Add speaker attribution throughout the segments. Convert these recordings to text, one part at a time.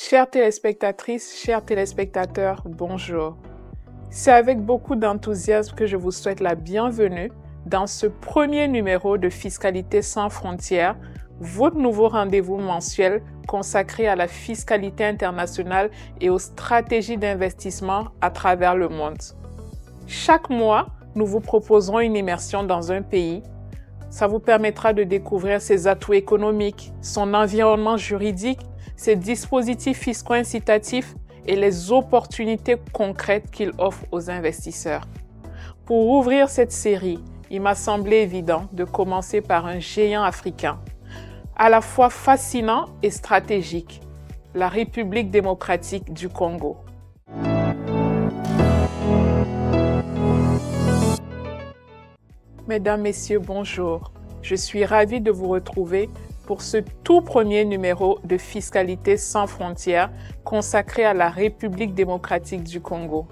Speaker 1: Chères téléspectatrices, chers téléspectateurs, bonjour. C'est avec beaucoup d'enthousiasme que je vous souhaite la bienvenue dans ce premier numéro de Fiscalité sans frontières, votre nouveau rendez-vous mensuel consacré à la fiscalité internationale et aux stratégies d'investissement à travers le monde. Chaque mois, nous vous proposerons une immersion dans un pays. Ça vous permettra de découvrir ses atouts économiques, son environnement juridique, ses dispositifs fiscaux incitatifs et les opportunités concrètes qu'il offre aux investisseurs. Pour ouvrir cette série, il m'a semblé évident de commencer par un géant africain, à la fois fascinant et stratégique, la République démocratique du Congo. Mesdames, Messieurs, bonjour. Je suis ravie de vous retrouver pour ce tout premier numéro de Fiscalité sans frontières consacré à la République démocratique du Congo.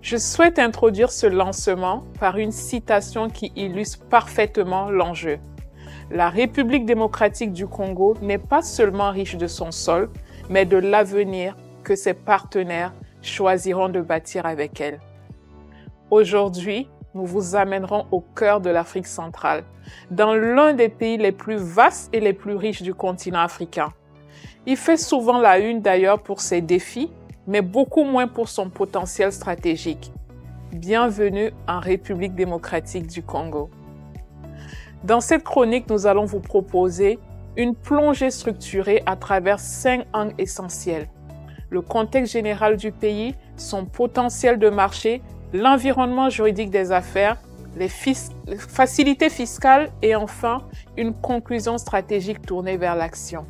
Speaker 1: Je souhaite introduire ce lancement par une citation qui illustre parfaitement l'enjeu. La République démocratique du Congo n'est pas seulement riche de son sol, mais de l'avenir que ses partenaires choisiront de bâtir avec elle. Aujourd'hui, nous vous amènerons au cœur de l'Afrique centrale, dans l'un des pays les plus vastes et les plus riches du continent africain. Il fait souvent la une d'ailleurs pour ses défis, mais beaucoup moins pour son potentiel stratégique. Bienvenue en République démocratique du Congo. Dans cette chronique, nous allons vous proposer une plongée structurée à travers 5 angles essentiels. Le contexte général du pays, son potentiel de marché, l'environnement juridique des affaires, les facilités fiscales et enfin une conclusion stratégique tournée vers l'action.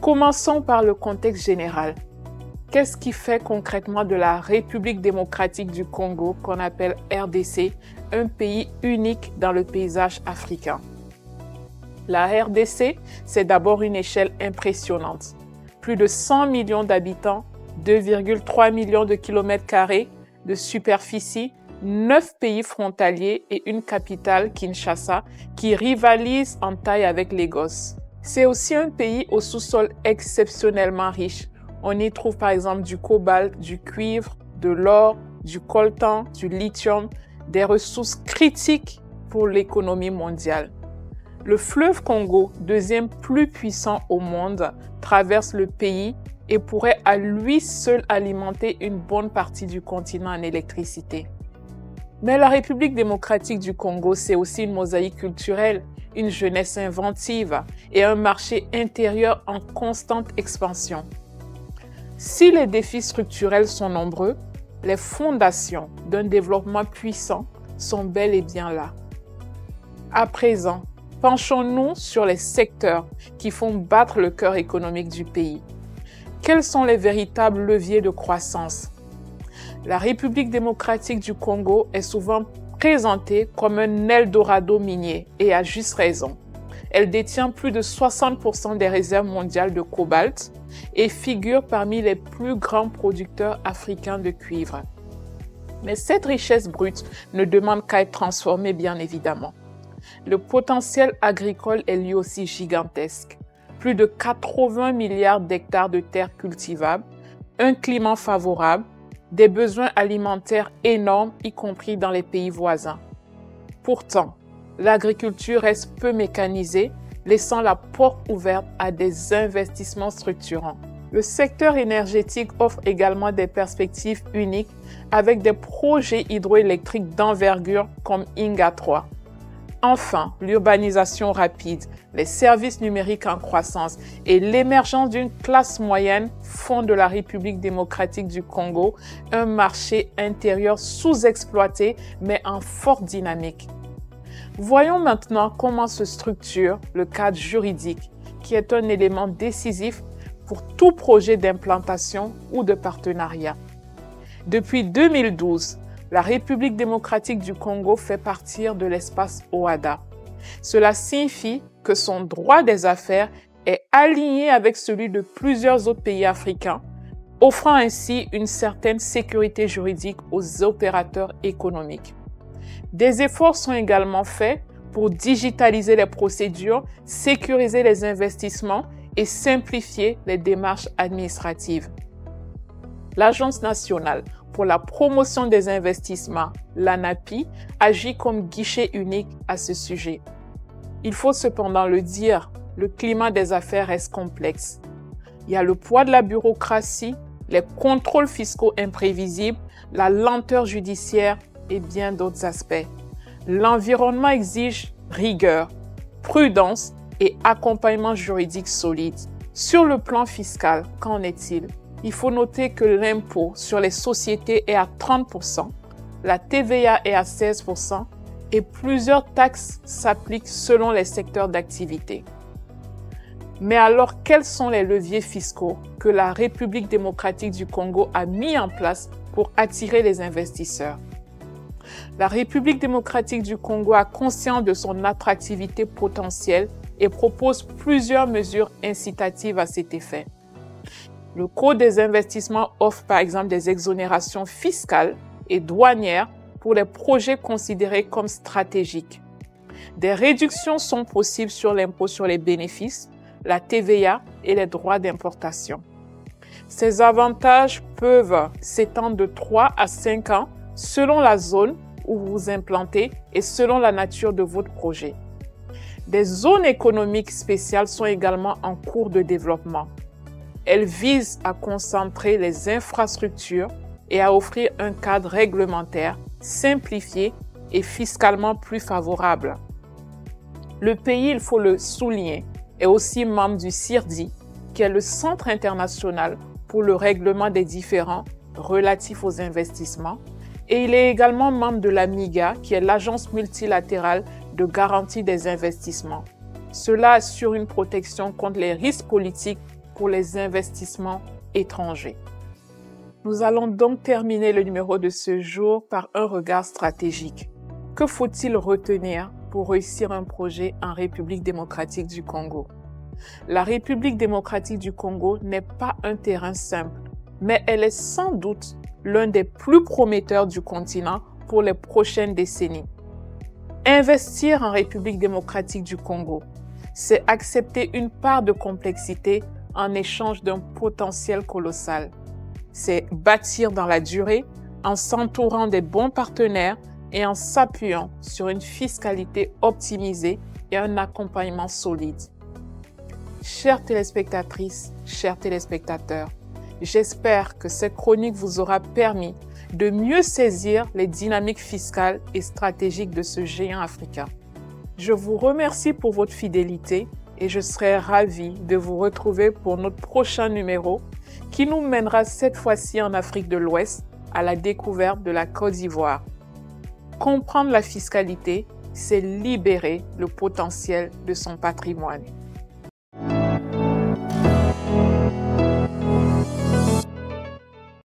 Speaker 1: Commençons par le contexte général. Qu'est-ce qui fait concrètement de la République démocratique du Congo, qu'on appelle RDC, un pays unique dans le paysage africain? La RDC, c'est d'abord une échelle impressionnante. Plus de 100 millions d'habitants, 2,3 millions de kilomètres carrés de superficie, 9 pays frontaliers et une capitale, Kinshasa, qui rivalise en taille avec Lagos. C'est aussi un pays au sous-sol exceptionnellement riche. On y trouve par exemple du cobalt, du cuivre, de l'or, du coltan, du lithium, des ressources critiques pour l'économie mondiale. Le fleuve Congo, deuxième plus puissant au monde, traverse le pays et pourrait à lui seul alimenter une bonne partie du continent en électricité. Mais la République démocratique du Congo, c'est aussi une mosaïque culturelle, une jeunesse inventive et un marché intérieur en constante expansion. Si les défis structurels sont nombreux, les fondations d'un développement puissant sont bel et bien là. À présent, penchons-nous sur les secteurs qui font battre le cœur économique du pays. Quels sont les véritables leviers de croissance? La République démocratique du Congo est souvent présentée comme un Eldorado minier, et à juste raison. Elle détient plus de 60% des réserves mondiales de cobalt et figure parmi les plus grands producteurs africains de cuivre. Mais cette richesse brute ne demande qu'à être transformée, bien évidemment. Le potentiel agricole est lui aussi gigantesque. Plus de 80 milliards d'hectares de terres cultivables, un climat favorable, des besoins alimentaires énormes, y compris dans les pays voisins. Pourtant, l'agriculture reste peu mécanisée, laissant la porte ouverte à des investissements structurants. Le secteur énergétique offre également des perspectives uniques avec des projets hydroélectriques d'envergure comme Inga 3. Enfin, l'urbanisation rapide, les services numériques en croissance et l'émergence d'une classe moyenne font de la République démocratique du Congo un marché intérieur sous-exploité mais en forte dynamique. Voyons maintenant comment se structure le cadre juridique, qui est un élément décisif pour tout projet d'implantation ou de partenariat. Depuis 2012, la République démocratique du Congo fait partie de l'espace OHADA. Cela signifie que son droit des affaires est aligné avec celui de plusieurs autres pays africains, offrant ainsi une certaine sécurité juridique aux opérateurs économiques. Des efforts sont également faits pour digitaliser les procédures, sécuriser les investissements et simplifier les démarches administratives. L'Agence nationale pour la promotion des investissements, l'ANAPI, agit comme guichet unique à ce sujet. Il faut cependant le dire, le climat des affaires reste complexe. Il y a le poids de la bureaucratie, les contrôles fiscaux imprévisibles, la lenteur judiciaire et bien d'autres aspects. L'environnement exige rigueur, prudence et accompagnement juridique solide. Sur le plan fiscal, qu'en est-il? Il faut noter que l'impôt sur les sociétés est à 30%, la TVA est à 16% et plusieurs taxes s'appliquent selon les secteurs d'activité. Mais alors, quels sont les leviers fiscaux que la République démocratique du Congo a mis en place pour attirer les investisseurs? La République démocratique du Congo a conscience de son attractivité potentielle et propose plusieurs mesures incitatives à cet effet. Le Code des investissements offre par exemple des exonérations fiscales et douanières pour les projets considérés comme stratégiques. Des réductions sont possibles sur l'impôt sur les bénéfices, la TVA et les droits d'importation. Ces avantages peuvent s'étendre de 3 à 5 ans selon la zone où vous vous implantez et selon la nature de votre projet. Des zones économiques spéciales sont également en cours de développement. Elles visent à concentrer les infrastructures et à offrir un cadre réglementaire simplifié et fiscalement plus favorable. Le pays, il faut le souligner, est aussi membre du CIRDI, qui est le Centre international pour le règlement des différends relatifs aux investissements, et il est également membre de la MIGA, qui est l'Agence multilatérale de garantie des investissements. Cela assure une protection contre les risques politiques pour les investissements étrangers. Nous allons donc terminer le numéro de ce jour par un regard stratégique. Que faut-il retenir pour réussir un projet en République démocratique du Congo? La République démocratique du Congo n'est pas un terrain simple, mais elle est sans doute l'un des plus prometteurs du continent pour les prochaines décennies. Investir en République démocratique du Congo, c'est accepter une part de complexité en échange d'un potentiel colossal. C'est bâtir dans la durée en s'entourant des bons partenaires et en s'appuyant sur une fiscalité optimisée et un accompagnement solide. Chères téléspectatrices, chers téléspectateurs, j'espère que cette chronique vous aura permis de mieux saisir les dynamiques fiscales et stratégiques de ce géant africain. Je vous remercie pour votre fidélité et je serai ravie de vous retrouver pour notre prochain numéro qui nous mènera cette fois-ci en Afrique de l'Ouest à la découverte de la Côte d'Ivoire. Comprendre la fiscalité, c'est libérer le potentiel de son patrimoine.